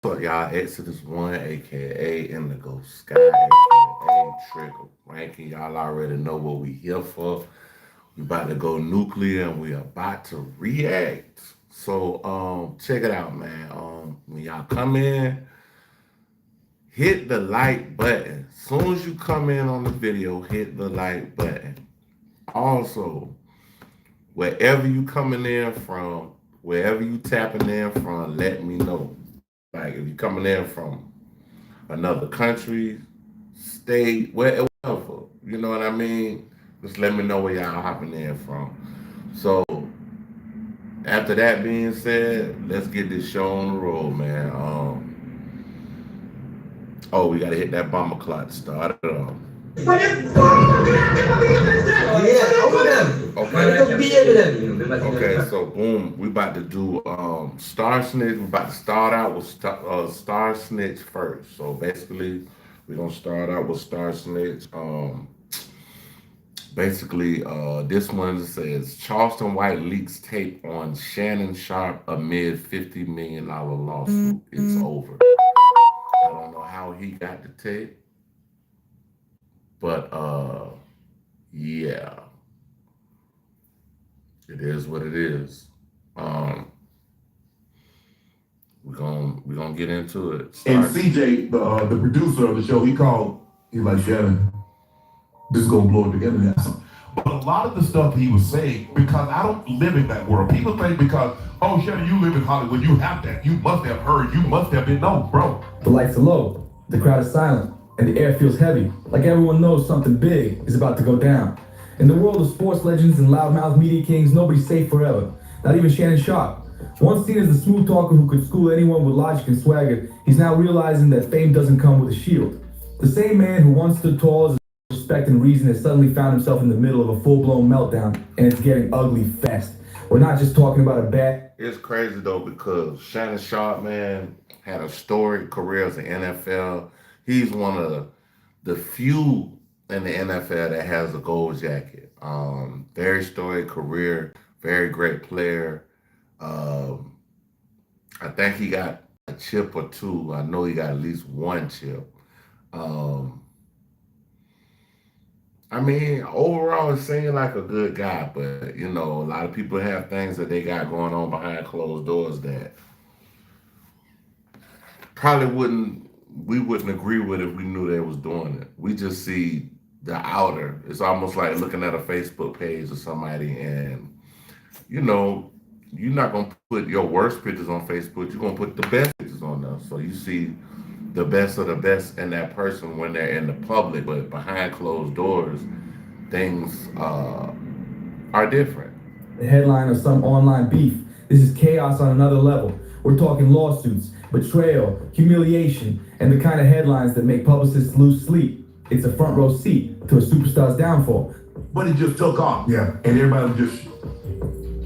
What's up, y'all? Exodus 1, aka Indigo Sky, aka Trigger Ranking. Y'all already know what we here for. We about to go nuclear and we about to react. So check it out, man. When y'all come in, hit the like button. As soon as you come in on the video, hit the like button. Also, wherever you coming in from, wherever you tapping in from, let me know. Like if you coming in from another country, state, wherever, you know what I mean? Just let me know where y'all hopping in from. So after that being said, let's get this show on the road, man. Oh, we gotta hit that bomber clock to start it off. Okay, so boom, we about to do Star Snitch. We about to start out with Star Snitch first. So basically, we're gonna start out with Star Snitch. Basically, this one says Charleston White leaks tape on Shannon Sharp amid $50 million lawsuit. It's over. I don't know how he got the tape, but yeah, it is what it is. Um, we're gonna get into it. And CJ, the producer of the show, he called. He's like, Shannon, this is gonna blow it together now. But a lot of the stuff he was saying, because I don't live in that world. People think because, oh, Shannon, you live in Hollywood, you have that. You must have heard. You must have been. No, bro. The lights are low, the crowd is silent, and the air feels heavy, like everyone knows something big is about to go down. In the world of sports legends and loudmouth media kings, nobody's safe forever. Not even Shannon Sharp. Once seen as the smooth talker who could school anyone with logic and swagger, he's now realizing that fame doesn't come with a shield. The same man who once stood tall as respect and reason has suddenly found himself in the middle of a full-blown meltdown, and it's getting ugly fast. We're not just talking about a bad... It's crazy though because Shannon Sharp, man, had a storied career as an NFL. He's one of the few in the NFL that has a gold jacket. Very storied career, very great player. I think he got a chip or two. I know he got at least one chip. Um, I mean, overall, it seemed like a good guy, but you know, a lot of people have things that they got going on behind closed doors that probably we wouldn't agree with if we knew they was doing it. We just see the outer. It's almost like looking at a Facebook page of somebody, and you know, you're not gonna put your worst pictures on Facebook. You're gonna put the best pictures on there, so you see the best of the best in that person when they're in the public, but behind closed doors, things are different. The headline of some online beef. This is chaos on another level. We're talking lawsuits, betrayal, humiliation, and the kind of headlines that make publicists lose sleep. It's a front row seat to a superstar's downfall. But it just took off. Yeah. And everybody was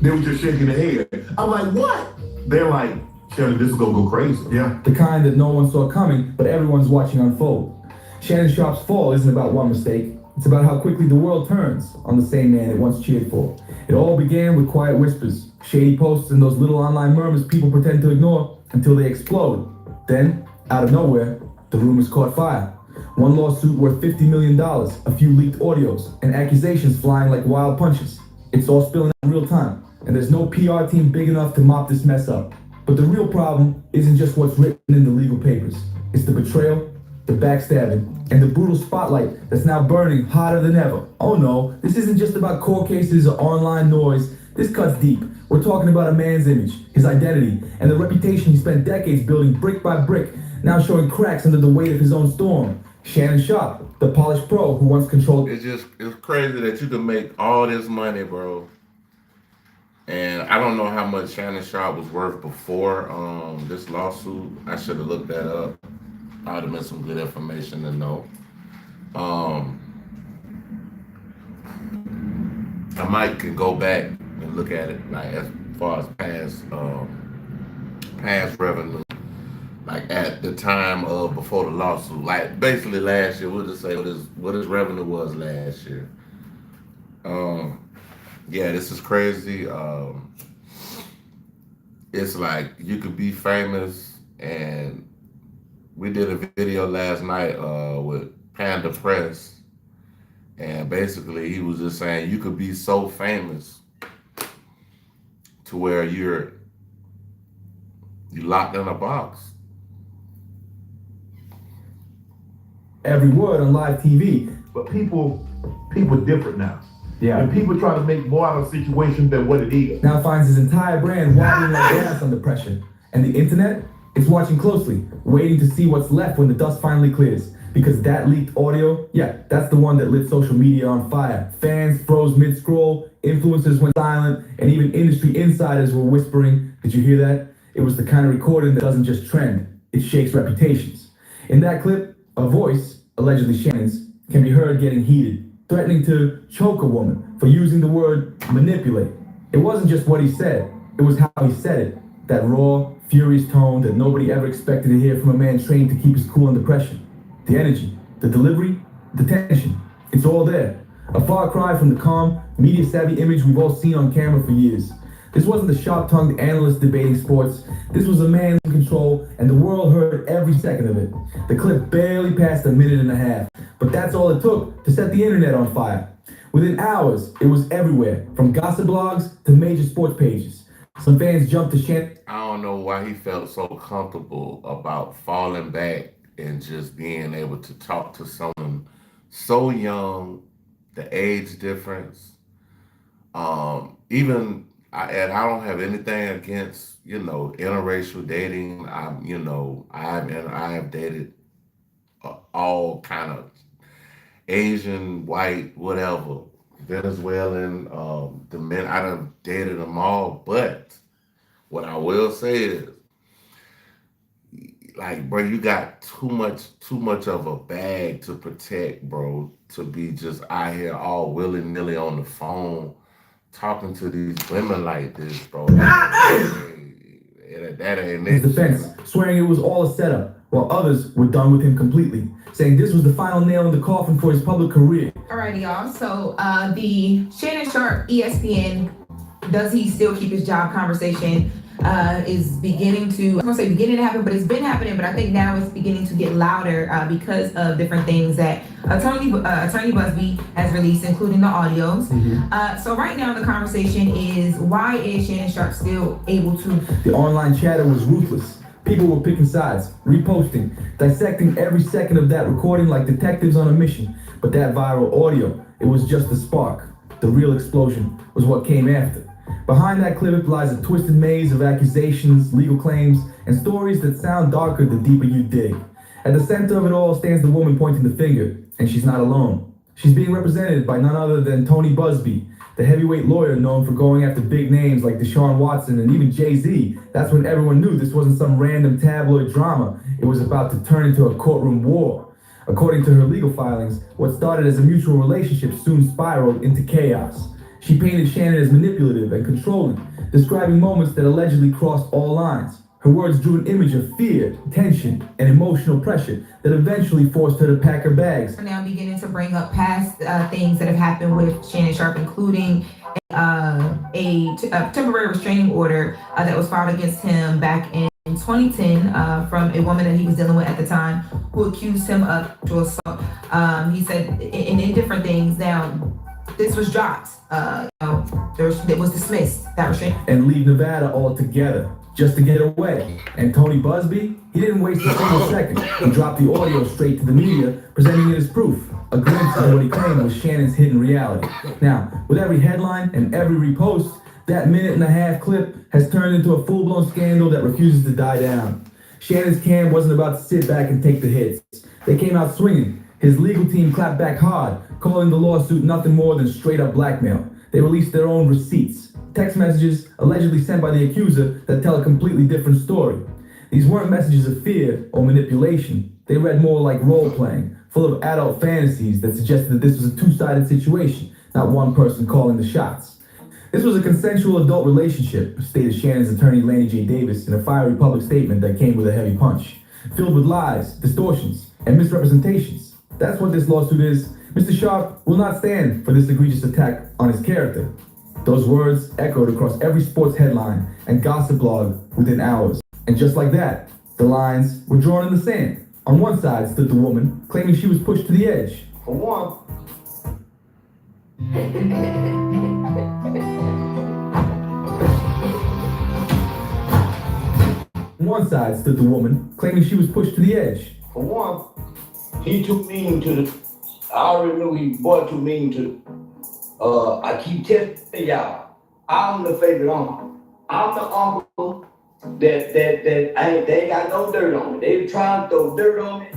they were just shaking their head. I'm like, what? They're like, Shannon, this is gonna go crazy. Yeah. The kind that no one saw coming, but everyone's watching unfold. Shannon Sharp's fall isn't about one mistake. It's about how quickly the world turns on the same man it once cheered for. It all began with quiet whispers, shady posts, and those little online murmurs people pretend to ignore until they explode. Then, out of nowhere, the rumors caught fire. One lawsuit worth $50 million, a few leaked audios, and accusations flying like wild punches. It's all spilling out in real time, and there's no PR team big enough to mop this mess up. But the real problem isn't just what's written in the legal papers. It's the betrayal, the backstabbing, and the brutal spotlight that's now burning hotter than ever. Oh no, this isn't just about court cases or online noise. This cuts deep. We're talking about a man's image, his identity, and the reputation he spent decades building brick by brick, now showing cracks under the weight of his own storm. Shannon Sharp, the polished pro who once controlled... It's crazy that you can make all this money, bro. And I don't know how much Shannon Sharp was worth before this lawsuit. I should have looked that up. I would have been some good information to know. I might can go back and look at it like as far as past revenue, like at the time of before the lawsuit. Like basically last year, we'll just say what his revenue was last year. Yeah, this is crazy. It's like you could be famous and we did a video last night with Panda Press, and basically he was just saying you could be so famous to where you locked in a box. Every word on live TV. But people different now. Yeah. And people try to make more out of situations than what it is. Now finds his entire brand wobbling like glass under pressure. And the internet is watching closely, waiting to see what's left when the dust finally clears. Because that leaked audio, yeah, that's the one that lit social media on fire. Fans froze mid-scroll, influencers went silent, and even industry insiders were whispering, did you hear that? It was the kind of recording that doesn't just trend, it shakes reputations. In that clip, a voice, allegedly Shannon's, can be heard getting heated, threatening to choke a woman for using the word manipulate. It wasn't just what he said, it was how he said it. That raw, furious tone that nobody ever expected to hear from a man trained to keep his cool under pressure. The energy, the delivery, the tension, it's all there. A far cry from the calm, media-savvy image we've all seen on camera for years. This wasn't the sharp-tongued analyst debating sports. This was a man in control, and the world heard every second of it. The clip barely passed a minute and a half, but that's all it took to set the internet on fire. Within hours, it was everywhere, from gossip blogs to major sports pages. Some fans jumped to Shannon. I don't know why he felt so comfortable about falling back and just being able to talk to someone so young, the age difference. And I don't have anything against, interracial dating. I have dated all kind of Asian, white, whatever, Venezuelan, the men. I done dated them all. But what I will say is, like, bro, you got too much of a bag to protect, bro, to be just out here all willy-nilly on the phone talking to these women like this, bro. That ain't His defense, swearing it was all a setup, while others were done with him completely, saying this was the final nail in the coffin for his public career. Alrighty, y'all. So the Shannon Sharp, ESPN, does he still keep his job conversation is beginning to, I was gonna say beginning to happen, but it's been happening, but I think now it's beginning to get louder because of different things that Attorney Busby has released, including the audios. So right now the conversation is, why is Shannon Sharp still able to? The online chatter was ruthless. People were picking sides, reposting, dissecting every second of that recording like detectives on a mission. But that viral audio, it was just the spark. The real explosion was what came after. Behind that clip lies a twisted maze of accusations, legal claims, and stories that sound darker the deeper you dig. At the center of it all stands the woman pointing the finger, and she's not alone. She's being represented by none other than Tony Busby, the heavyweight lawyer known for going after big names like Deshaun Watson and even Jay-Z. That's when everyone knew this wasn't some random tabloid drama. It was about to turn into a courtroom war. According to her legal filings, what started as a mutual relationship soon spiraled into chaos. She painted Shannon as manipulative and controlling, describing moments that allegedly crossed all lines. Her words drew an image of fear, tension, and emotional pressure that eventually forced her to pack her bags. We're now beginning to bring up past things that have happened with Shannon Sharp, including a temporary restraining order that was filed against him back in 2010 from a woman that he was dealing with at the time, who accused him of sexual assault. He said in different things. Now, this was dropped. It was dismissed, that restraining. And leave Nevada altogether, just to get away. And Tony Busby, he didn't waste a single second. He dropped the audio straight to the media, presenting it as proof. A glimpse of what he claimed was Shannon's hidden reality. Now, with every headline and every repost, that minute-and-a-half clip has turned into a full-blown scandal that refuses to die down. Shannon's camp wasn't about to sit back and take the hits. They came out swinging. His legal team clapped back hard, calling the lawsuit nothing more than straight-up blackmail. They released their own receipts, text messages allegedly sent by the accuser that tell a completely different story. These weren't messages of fear or manipulation. They read more like role-playing, full of adult fantasies that suggested that this was a two-sided situation, not one person calling the shots. This was a consensual adult relationship, stated Shannon's attorney Lanny J. Davis in a fiery public statement that came with a heavy punch, filled with lies, distortions, and misrepresentations. That's what this lawsuit is. Mr. Sharp will not stand for this egregious attack on his character. Those words echoed across every sports headline and gossip blog within hours. And just like that, the lines were drawn in the sand. On one side stood the woman, claiming she was pushed to the edge. For one, On one side stood the woman, claiming she was pushed to the edge. for one, he too mean to the. I already knew he boy too mean to. I keep telling y'all, I'm the favorite uncle. I'm the uncle that they ain't got no dirt on me. They trying to throw dirt on me.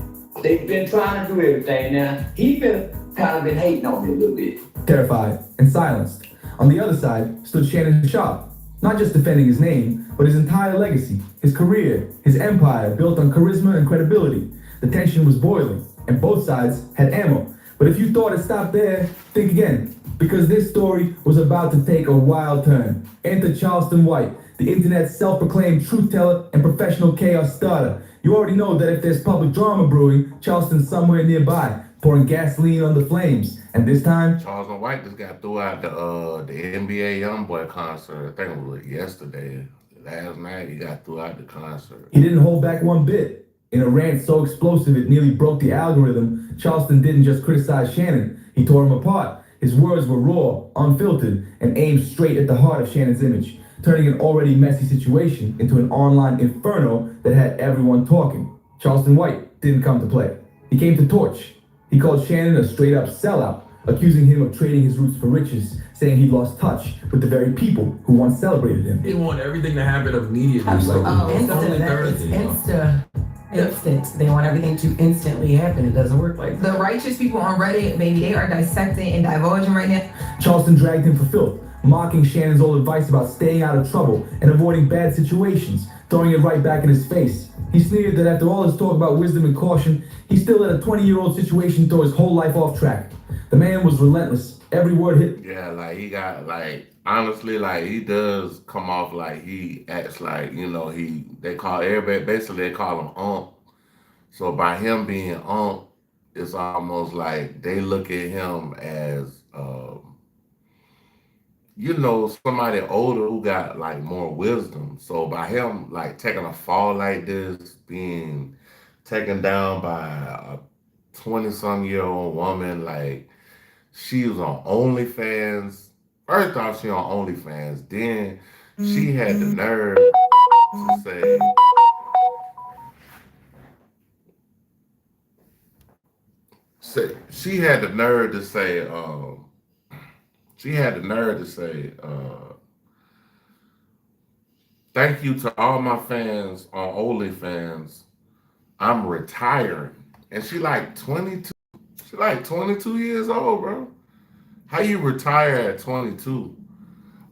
They've been trying to do everything. Now he kind of been hating on me a little bit. Terrified and silenced. On the other side stood Shannon Sharp, not just defending his name, but his entire legacy, his career, his empire built on charisma and credibility. The tension was boiling, and both sides had ammo. But if you thought it stopped there, think again, because this story was about to take a wild turn. Enter Charleston White, the internet's self-proclaimed truth teller and professional chaos starter. You already know that if there's public drama brewing, Charleston's somewhere nearby, pouring gasoline on the flames. And this time, Charleston White just got through out the NBA YoungBoy concert. I think it was yesterday. Last night he got through out the concert. he didn't hold back one bit. In a rant so explosive it nearly broke the algorithm, Charleston didn't just criticize Shannon, he tore him apart. His words were raw, unfiltered, and aimed straight at the heart of Shannon's image, turning an already messy situation into an online inferno that had everyone talking. Charleston White didn't come to play. He came to torch. He called Shannon a straight-up sellout, accusing him of trading his roots for riches, saying he'd lost touch with the very people who once celebrated him. They want everything to happen immediately. Absolutely. Like, Instant. only It's instant. They want everything to instantly happen. It doesn't work like The that. righteous people on Reddit, baby, they are dissecting and divulging right now. Charleston dragged him for filth, mocking Shannon's old advice about staying out of trouble and avoiding bad situations, throwing it right back in his face. He sneered that after all his talk about wisdom and caution, he still let a 20-year-old situation throw his whole life off track. The man was relentless. Every word hit. Yeah, like he got honestly, he does come off like he acts like, they call everybody, basically they call him Unc. So by him being Unc, it's almost like they look at him as, somebody older who got more wisdom. So by him taking a fall like this, being taken down by a 20-some-year-old woman, she was on OnlyFans. First off, she on OnlyFans. Then she had the nerve to say, thank you to all my fans on OnlyFans. I'm retiring. And she 22. She 22 years old, bro. How you retire at 22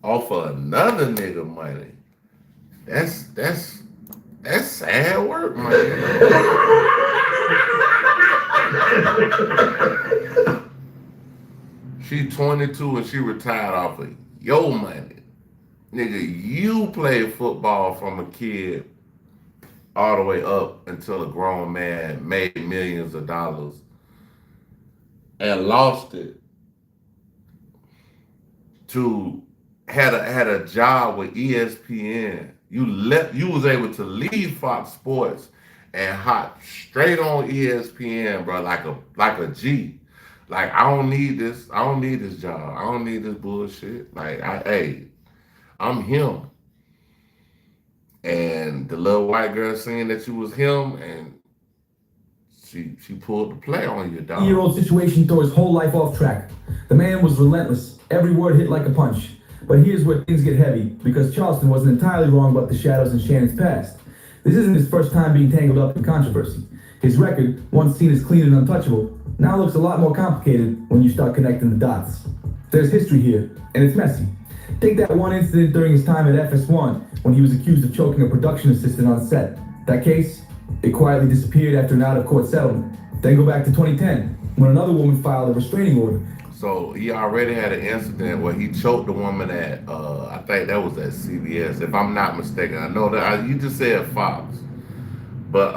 off of another nigga money? That's sad work, man. She 22 and she retired off of your money. Nigga, you played football from a kid all the way up until a grown man made millions of dollars and lost it to had a job with ESPN. You was able to leave Fox Sports and hop straight on ESPN, bro, like a G. I don't need this. I don't need this job. I don't need this bullshit. I'm him. And the little white girl saying that you was him, and she pulled the play on you, dog. Year-old situation threw his whole life off track. The man was relentless. Every word hit like a punch. But here's where things get heavy, because Charleston wasn't entirely wrong about the shadows in Shannon's past. This isn't his first time being tangled up in controversy. His record, once seen as clean and untouchable, now looks a lot more complicated when you start connecting the dots. There's history here, and it's messy. Take that one incident during his time at FS1 when he was accused of choking a production assistant on set. That case, it quietly disappeared after an out-of-court settlement. Then go back to 2010 when another woman filed a restraining order. So he already had an incident where he choked the woman at, I think that was at CBS, if I'm not mistaken. I know that you just said Fox, but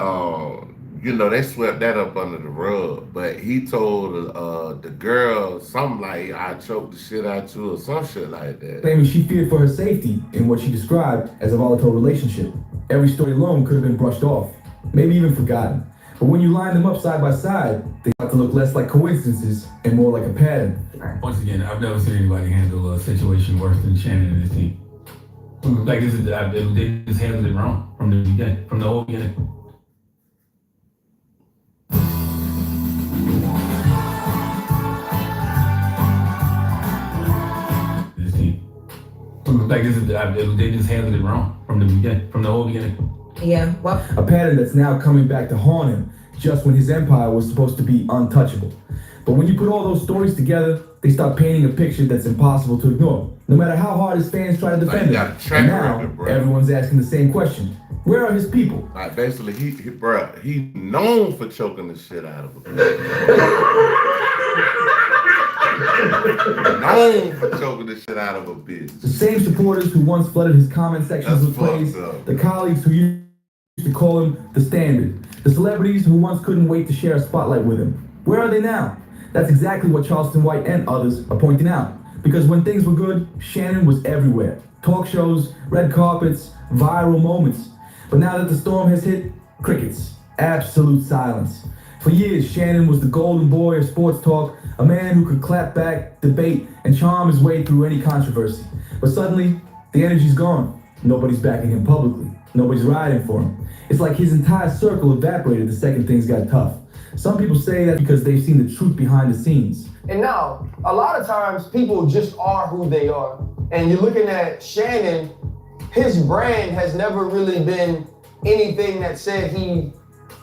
they swept that up under the rug. But he told the girl something like, I choked the shit out you or some shit like that. Claiming she feared for her safety in what she described as a volatile relationship. Every story alone could have been brushed off, maybe even forgotten. But But when you line them up side by side, they start to look less like coincidences and more like a pattern. Once again, I've never seen anybody handle a situation worse than Shannon and his team. Like they just handled it wrong from the beginning, from the whole beginning. This team. Like they just handled it wrong from the beginning, from the whole beginning. Yeah, well, A pattern that's now coming back to haunt him just when his empire was supposed to be untouchable. But when you put all those stories together, they start painting a picture that's impossible to ignore, no matter how hard his fans try to defend him. And now, everyone's asking the same question. Where are his people? Like basically, he known for choking the shit out of a bitch. Known for choking the shit out of a bitch. The same supporters who once flooded his comment sections That's with praise, fucked up. the colleagues who used to call him the standard, the celebrities who once couldn't wait to share a spotlight with him. Where are they now? That's exactly what Charleston White and others are pointing out. Because when things were good, Shannon was everywhere. Talk shows, red carpets, viral moments. But now that the storm has hit, crickets, absolute silence. For years, Shannon was the golden boy of sports talk, a man who could clap back, debate, and charm his way through any controversy. But suddenly, the energy's gone. Nobody's backing him publicly. Nobody's riding for him. It's like his entire circle evaporated the second things got tough. Some people say that because they've seen the truth behind the scenes. And now, a lot of times, people just are who they are. And you're looking at Shannon, his brand has never really been anything that said he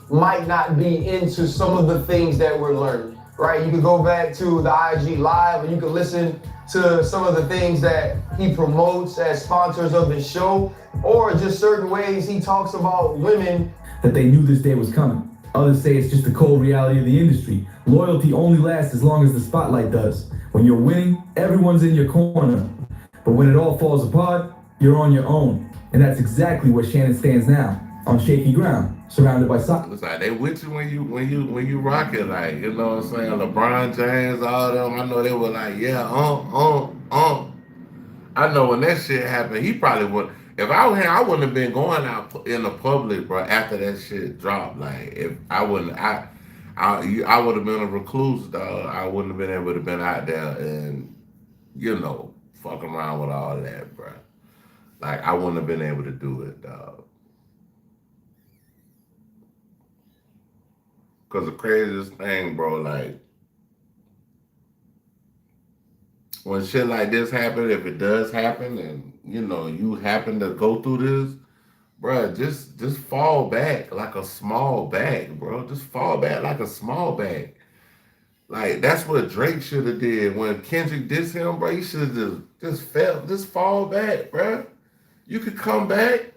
might not be into some of the things that we're learning, right? You can go back to the IG Live and you can listen to some of the things that he promotes as sponsors of his show, or just certain ways he talks about women. That they knew this day was coming. Others say it's just the cold reality of the industry. Loyalty only lasts as long as the spotlight does. When you're winning, everyone's in your corner. But when it all falls apart, you're on your own. And that's exactly where Shannon stands now, on shaky ground, surrounded by soccer. It's like they with you when you rock it, like, you know what I'm saying? LeBron James, all them, I know they were like, yeah, I know when that shit happened, he probably would. If I were him, I wouldn't have been going out in the public, bro, after that shit dropped. Like, if I wouldn't, I would have been a recluse, dog. I wouldn't have been able to been out there and, you know, fucking around with all that, bro. Like, I wouldn't have been able to do it, dog. Because the craziest thing, bro, like, when shit like this happen, if it does happen, and, you know, you happen to go through this, bro, just fall back like a small bag, bro. Just fall back like a small bag. Like, that's what Drake should have did. When Kendrick dissed him, bro, he should have just fall back, bro. You could come back.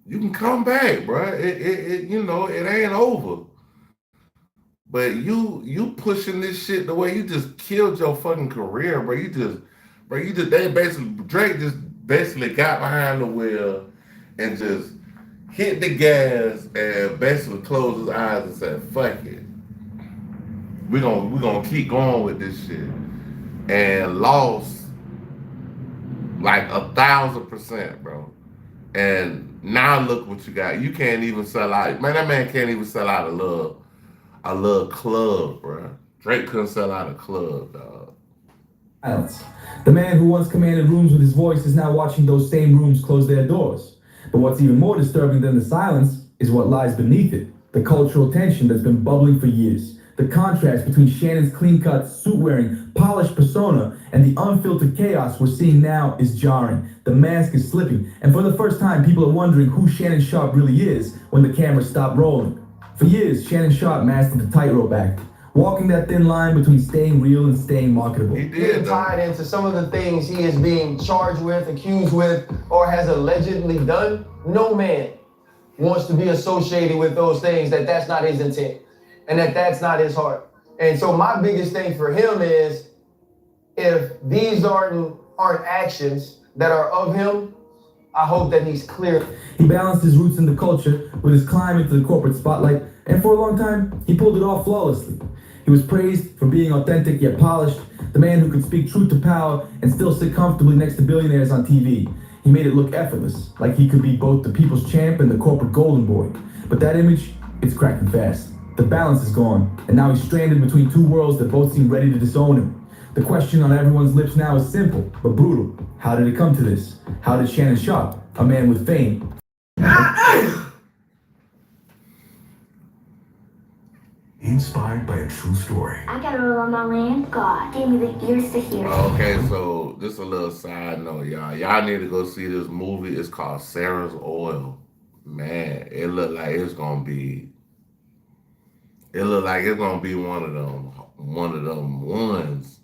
You can come back, bro. It you know, it ain't over. But you pushing this shit the way you just killed your fucking career, bro. Drake just basically got behind the wheel and just hit the gas and basically closed his eyes and said, fuck it. We're gonna keep going with this shit. And lost like 1,000%, bro. And now look what you got. You can't even sell out. Man, that man can't even sell out a little club, bro. Drake couldn't sell out a club, dog. The man who once commanded rooms with his voice is now watching those same rooms close their doors. But what's even more disturbing than the silence is what lies beneath it. The cultural tension that's been bubbling for years. The contrast between Shannon's clean-cut, suit-wearing, polished persona and the unfiltered chaos we're seeing now is jarring. The mask is slipping, and for the first time, people are wondering who Shannon Sharpe really is when the cameras stop rolling. For years, Shannon Sharpe mastered the tightrope act, walking that thin line between staying real and staying marketable. He did, Getting tied into some of the things he is being charged with, accused with, or has allegedly done. No man wants to be associated with those things that's not his intent. And that's not his heart. And so my biggest thing for him is, if these aren't actions that are of him, I hope that he's clear. He balanced his roots in the culture with his climb into the corporate spotlight, and for a long time, he pulled it off flawlessly. He was praised for being authentic yet polished, the man who could speak truth to power and still sit comfortably next to billionaires on TV. He made it look effortless, like he could be both the people's champ and the corporate golden boy. But that image it's cracking fast. The balance is gone, and now he's stranded between two worlds that both seem ready to disown him. The question on everyone's lips now is simple, but brutal. How did it come to this? How did Shannon Sharpe, a man with fame, inspired by a true story? I got a rule on my land. God gave me the ears to hear. Okay, so just a little side note, y'all. Y'all need to go see this movie. It's called Sarah's Oil. Man, it look like it's gonna be one of them ones.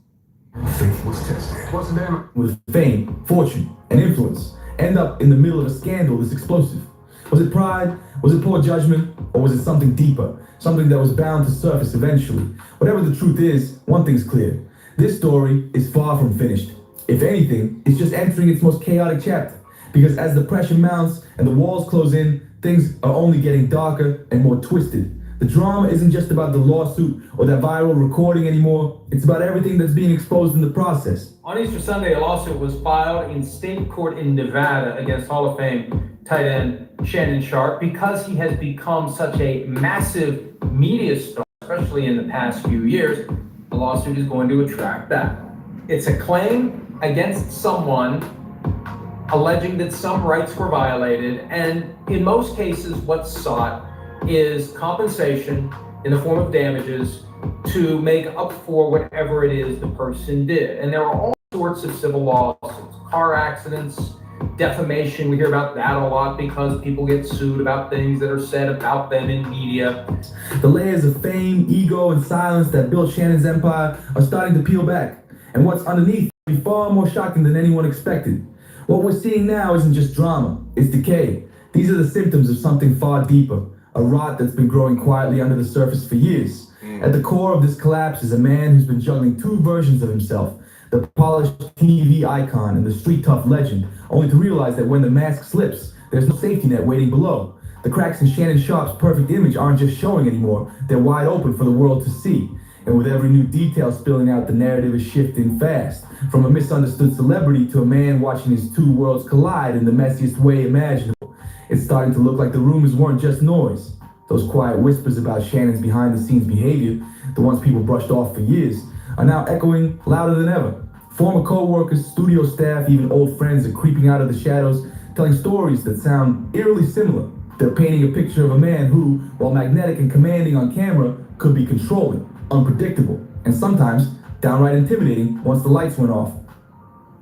Faith was tested. What's the damage? with fame, fortune, and influence, end up in the middle of a scandal this explosive? Was it pride? Was it poor judgment? Or was it something deeper? Something that was bound to surface eventually? Whatever the truth is, one thing's clear. This story is far from finished. If anything, it's just entering its most chaotic chapter. Because as the pressure mounts and the walls close in, things are only getting darker and more twisted. The drama isn't just about the lawsuit or that viral recording anymore. It's about everything that's being exposed in the process. On Easter Sunday, a lawsuit was filed in state court in Nevada against Hall of Fame tight end Shannon Sharpe because he has become such a massive media star, especially in the past few years. The lawsuit is going to attract that. It's a claim against someone alleging that some rights were violated, and in most cases, what's sought is compensation in the form of damages to make up for whatever it is the person did. And there are all sorts of civil lawsuits, car accidents, defamation. We hear about that a lot because people get sued about things that are said about them in media. The layers of fame, ego, and silence that built Shannon's empire are starting to peel back. And what's underneath will be far more shocking than anyone expected. What we're seeing now isn't just drama, it's decay. These are the symptoms of something far deeper. A rot that's been growing quietly under the surface for years. At the core of this collapse is a man who's been juggling two versions of himself, the polished TV icon and the street tough legend, only to realize that when the mask slips, there's no safety net waiting below. The cracks in Shannon Sharpe's perfect image aren't just showing anymore, they're wide open for the world to see. And with every new detail spilling out, the narrative is shifting fast. From a misunderstood celebrity to a man watching his two worlds collide in the messiest way imaginable. It's starting to look like the rumors weren't just noise. Those quiet whispers about Shannon's behind-the-scenes behavior, the ones people brushed off for years, are now echoing louder than ever. Former co-workers, studio staff, even old friends are creeping out of the shadows, telling stories that sound eerily similar. They're painting a picture of a man who, while magnetic and commanding on camera, could be controlling, unpredictable, and sometimes downright intimidating once the lights went off.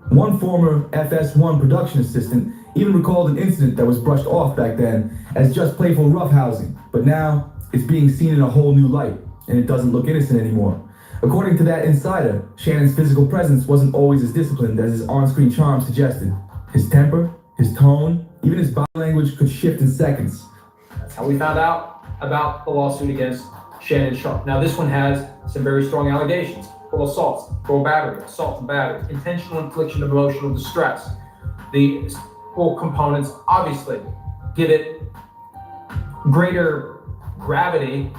One former FS1 production assistant even recalled an incident that was brushed off back then as just playful roughhousing, but now it's being seen in a whole new light, and it doesn't look innocent anymore. According to that insider, Shannon's physical presence wasn't always as disciplined as his on-screen charm suggested. His temper, his tone, even his body language could shift in seconds. That's how we found out about the lawsuit against Shannon Sharpe. Now, this one has some very strong allegations. Full assaults, full battery, assault and battery, intentional infliction of emotional distress. The full components obviously give it greater gravity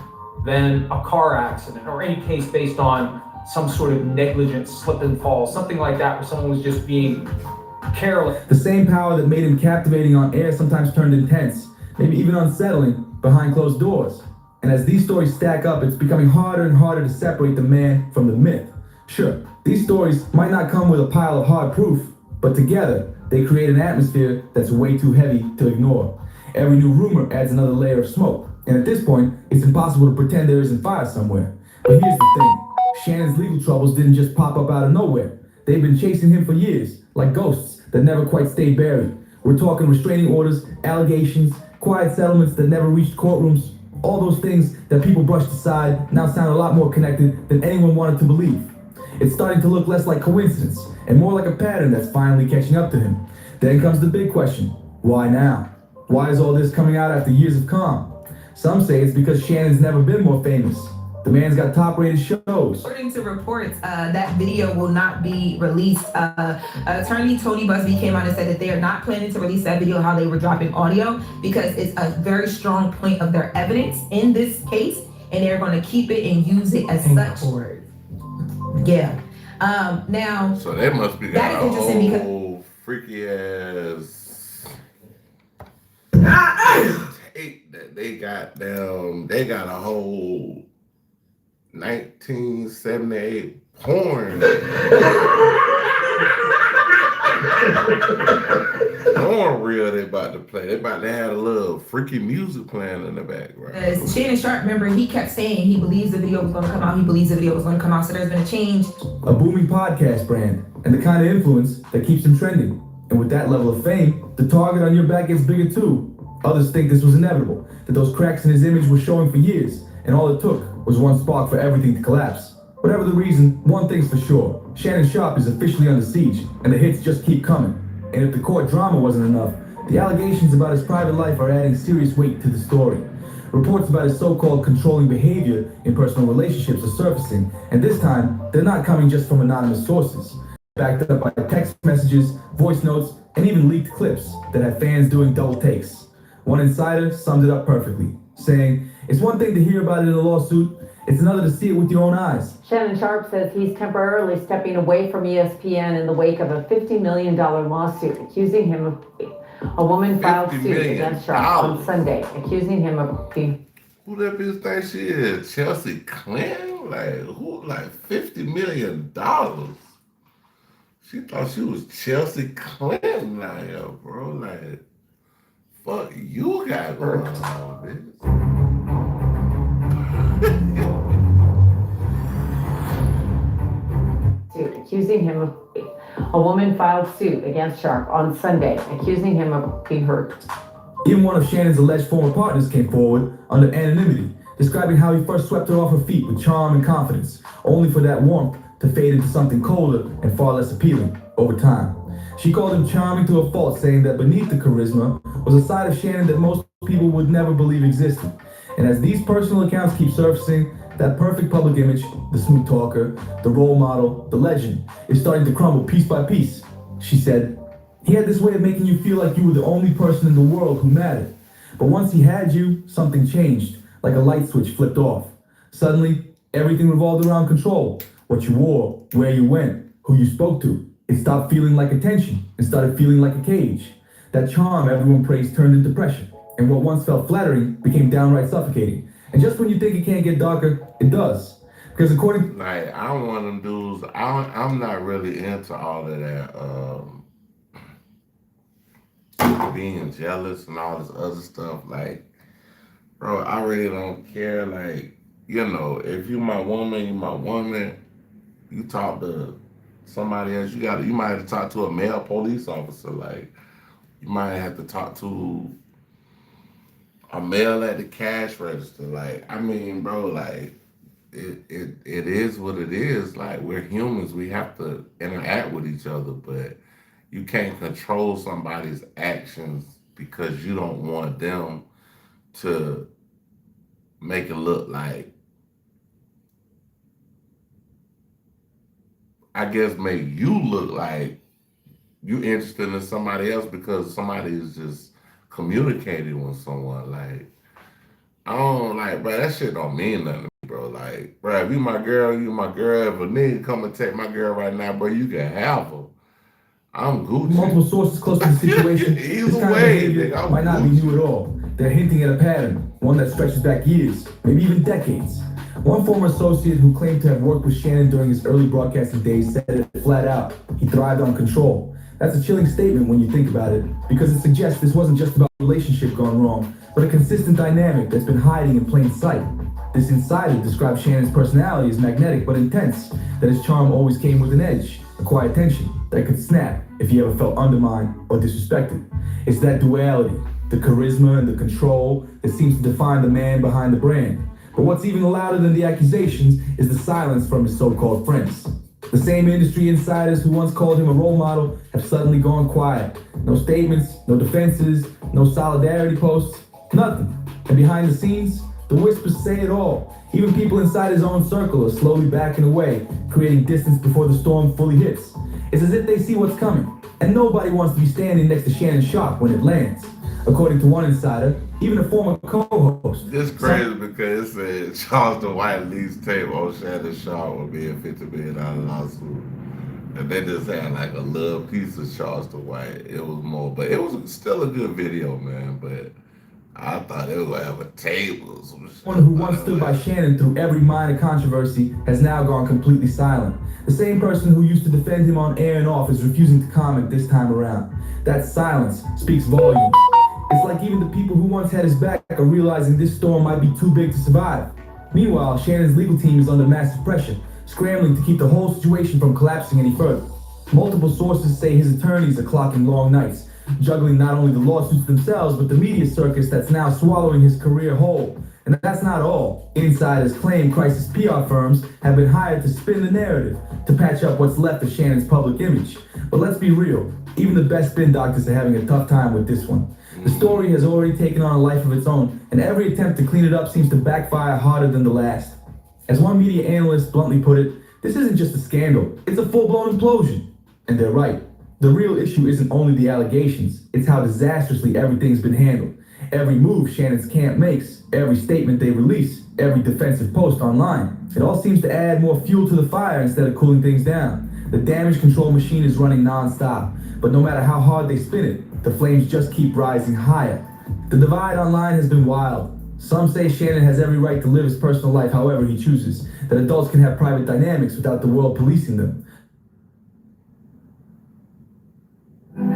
than a car accident or any case based on some sort of negligent slip and fall, something like that where someone was just being careless. The same power that made him captivating on air sometimes turned intense, maybe even unsettling behind closed doors. And as these stories stack up, it's becoming harder and harder to separate the man from the myth. Sure, these stories might not come with a pile of hard proof, but together, they create an atmosphere that's way too heavy to ignore. Every new rumor adds another layer of smoke, and at this point, it's impossible to pretend there isn't fire somewhere. But here's the thing, Shannon's legal troubles didn't just pop up out of nowhere. They've been chasing him for years, like ghosts that never quite stayed buried. We're talking restraining orders, allegations, quiet settlements that never reached courtrooms. All those things that people brushed aside now sound a lot more connected than anyone wanted to believe. It's starting to look less like coincidence and more like a pattern that's finally catching up to him. Then comes the big question, why now? Why is all this coming out after years of calm? Some say it's because Shannon's never been more famous. The man's got top-rated shows. According to reports, that video will not be released. Attorney Tony Busby came out and said that they are not planning to release that video how they were dropping audio because it's a very strong point of their evidence in this case, and they're going to keep it and use it as such. Yeah. Now. So they must be that got is a interesting whole freaky ass tape that they got a whole 1978 porn reel they about to play. They about to have a little freaky music playing in the background. Shannon Sharp, remember, he kept saying he believes the video was going to come out. He believes the video was going to come out. So there's been a change. A booming podcast brand and the kind of influence that keeps him trending. And with that level of fame, the target on your back gets bigger too. Others think this was inevitable, that those cracks in his image were showing for years, and all it took was one spark for everything to collapse. Whatever the reason, one thing's for sure, Shannon Sharp is officially under siege, and the hits just keep coming. And if the court drama wasn't enough, the allegations about his private life are adding serious weight to the story. Reports about his so-called controlling behavior in personal relationships are surfacing, and this time, they're not coming just from anonymous sources. Backed up by text messages, voice notes, and even leaked clips that have fans doing double takes. One insider summed it up perfectly, saying, "It's one thing to hear about it in a lawsuit, it's another to see it with your own eyes." Shannon Sharp says he's temporarily stepping away from ESPN in the wake of a $50 million lawsuit accusing him of a woman filed suit against Sharp on Sunday, accusing him of being... Who that bitch think she is? Chelsea Clinton? Like, who? Like $50 million? She thought she was Chelsea Clinton out here, bro. Like, fuck you got going on, bitch. accusing him of... A woman filed suit against Sharp on Sunday, accusing him of being hurt. Even one of Shannon's alleged former partners came forward under anonymity, describing how he first swept her off her feet with charm and confidence, only for that warmth to fade into something colder and far less appealing over time. She called him charming to a fault, saying that beneath the charisma was a side of Shannon that most people would never believe existed. And as these personal accounts keep surfacing, that perfect public image, the smooth talker, the role model, the legend, is starting to crumble piece by piece. She said, "He had this way of making you feel like you were the only person in the world who mattered. But once he had you, something changed, like a light switch flipped off. Suddenly, everything revolved around control. What you wore, where you went, who you spoke to. It stopped feeling like attention and started feeling like a cage. That charm everyone praised turned into pressure, and what once felt flattering became downright suffocating. And just when you think it can't get darker, it does. Because according..." Like, I'm one of them dudes, I'm not really into all of that, being jealous and all this other stuff. Like, bro, I really don't care. Like, you know, if you my woman, you my woman. You talk to somebody else, you might have to talk to a male police officer. Like, you might have to talk to a male at the cash register. Like, I mean, bro, like, it is what it is. Like, we're humans. We have to interact with each other, but you can't control somebody's actions because you don't want them to make it look like, I guess, make you look like you interested in somebody else because somebody is just communicating with someone. Like, I don't, like, bro, that shit don't mean nothing to me, bro. Like, bro, if you my girl, you my girl. If a nigga come and take my girl right now, bro, you can have her. I'm Gucci. Multiple sources close to the situation, this kind of behavior might not be new at all. They're hinting at a pattern, one that stretches back years, maybe even decades. One former associate who claimed to have worked with Shannon during his early broadcasting days said it flat out. He thrived on control. That's a chilling statement when you think about it, because it suggests this wasn't just about a relationship gone wrong, but a consistent dynamic that's been hiding in plain sight. This insider described Shannon's personality as magnetic but intense, that his charm always came with an edge, a quiet tension that could snap if he ever felt undermined or disrespected. It's that duality, the charisma and the control, that seems to define the man behind the brand. But what's even louder than the accusations is the silence from his so-called friends. The same industry insiders who once called him a role model have suddenly gone quiet. No statements, no defenses, no solidarity posts, nothing. And behind the scenes, the whispers say it all. Even people inside his own circle are slowly backing away, creating distance before the storm fully hits. It's as if they see what's coming, and nobody wants to be standing next to Shannon Sharp when it lands. According to one insider, even a former co-host. It's crazy because it said Charleston White leaks tape on Shannon Sharp will be a $50 million lawsuit. And they just had like a little piece of Charleston White. It was more, but it was still a good video, man. But I thought they were gonna have a table or some shit. One who once stood by Shannon through every minor controversy has now gone completely silent. The same person who used to defend him on air and off is refusing to comment this time around. That silence speaks volumes. It's like even the people who once had his back are realizing this storm might be too big to survive. Meanwhile, Shannon's legal team is under massive pressure, scrambling to keep the whole situation from collapsing any further. Multiple sources say his attorneys are clocking long nights, juggling not only the lawsuits themselves, but the media circus that's now swallowing his career whole. And that's not all. Insiders claim crisis PR firms have been hired to spin the narrative, to patch up what's left of Shannon's public image. But let's be real, even the best spin doctors are having a tough time with this one. The story has already taken on a life of its own, and every attempt to clean it up seems to backfire harder than the last. As one media analyst bluntly put it, this isn't just a scandal, it's a full-blown implosion. And they're right. The real issue isn't only the allegations, it's how disastrously everything's been handled. Every move Shannon's camp makes, every statement they release, every defensive post online, it all seems to add more fuel to the fire instead of cooling things down. The damage control machine is running non-stop, but no matter how hard they spin it, the flames just keep rising higher. The divide online has been wild. Some say Shannon has every right to live his personal life however he chooses, that adults can have private dynamics without the world policing them.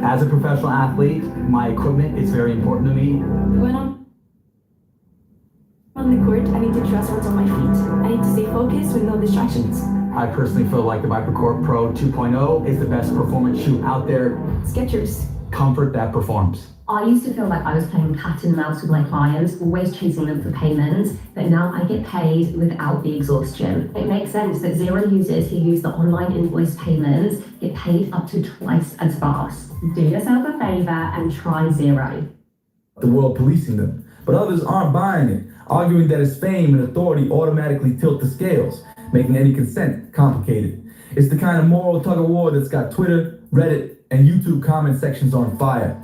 As a professional athlete, my equipment is very important to me. When I'm on the court, I need to trust what's on my feet. I need to stay focused with no distractions. I personally feel like the ViperCore Pro 2.0 is the best performance shoe out there. Skechers. Comfort that performs. I used to feel like I was playing cat and mouse with my clients, always chasing them for payments, but now I get paid without the exhaustion. It makes sense that Xero users who use the online invoice payments get paid up to twice as fast. Do yourself a favor and try Xero. The world policing them, but others aren't buying it, arguing that his fame and authority automatically tilt the scales, making any consent complicated. It's the kind of moral tug-of-war that's got Twitter, Reddit, and YouTube comment sections on fire.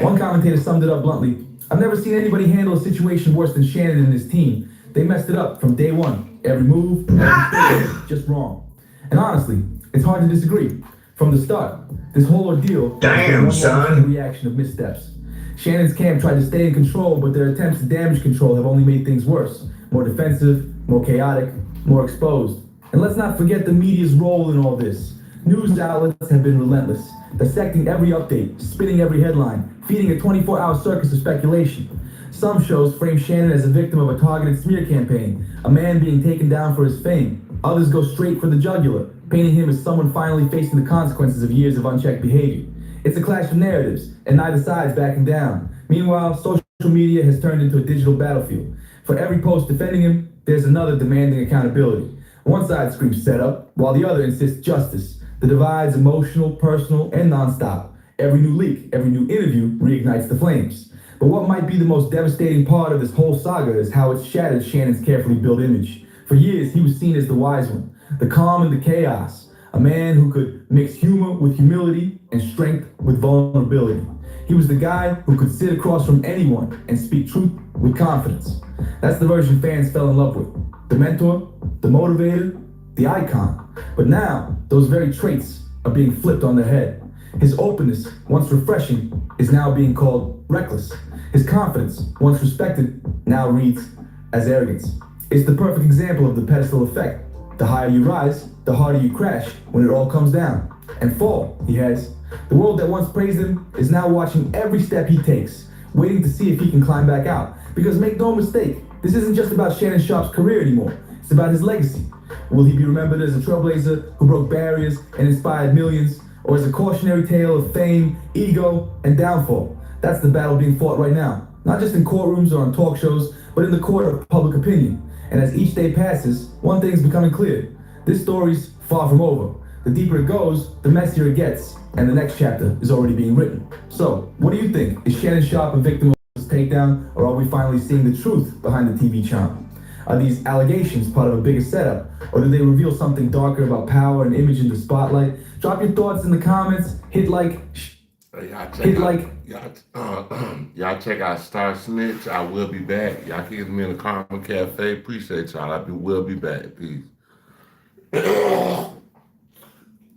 One commentator summed it up bluntly: I've never seen anybody handle a situation worse than Shannon and his team. They messed it up from day one. Every move, every thing, just wrong. And honestly, it's hard to disagree. From the start, this whole ordeal was a reaction of missteps. Shannon's camp tried to stay in control, but their attempts to damage control have only made things worse. More defensive, more chaotic, more exposed. And let's not forget the media's role in all this. News outlets have been relentless, dissecting every update, spinning every headline, feeding a 24-hour circus of speculation. Some shows frame Shannon as a victim of a targeted smear campaign, a man being taken down for his fame. Others go straight for the jugular, painting him as someone finally facing the consequences of years of unchecked behavior. It's a clash of narratives, and neither side's backing down. Meanwhile, social media has turned into a digital battlefield. For every post defending him, there's another demanding accountability. One side screams setup, while the other insists justice. The divide's emotional, personal, and nonstop. Every new leak, every new interview reignites the flames. But what might be the most devastating part of this whole saga is how it's shattered Shannon's carefully built image. For years, he was seen as the wise one, the calm in the chaos, a man who could mix humor with humility and strength with vulnerability. He was the guy who could sit across from anyone and speak truth with confidence. That's the version fans fell in love with. The mentor, the motivator, the icon. But now, those very traits are being flipped on their head. His openness, once refreshing, is now being called reckless. His confidence, once respected, now reads as arrogance. It's the perfect example of the pedestal effect. The higher you rise, the harder you crash when it all comes down. And fall, he has. The world that once praised him is now watching every step he takes, waiting to see if he can climb back out. Because make no mistake, this isn't just about Shannon Sharpe's career anymore. It's about his legacy. Will he be remembered as a trailblazer who broke barriers and inspired millions, or as a cautionary tale of fame, ego, and downfall? That's the battle being fought right now, not just in courtrooms or on talk shows, but in the court of public opinion. And as each day passes, one thing's becoming clear. This story's far from over. The deeper it goes, the messier it gets, and the next chapter is already being written. So, what do you think? Is Shannon Sharpe a victim of this takedown, or are we finally seeing the truth behind the TV charm? Are these allegations part of a bigger setup, or do they reveal something darker about power and image in the spotlight? Drop your thoughts in the comments, hit like, y'all check out Star Snitch. I will be back. Y'all can get me in the Karma Cafe. Appreciate y'all. Will be back. Peace.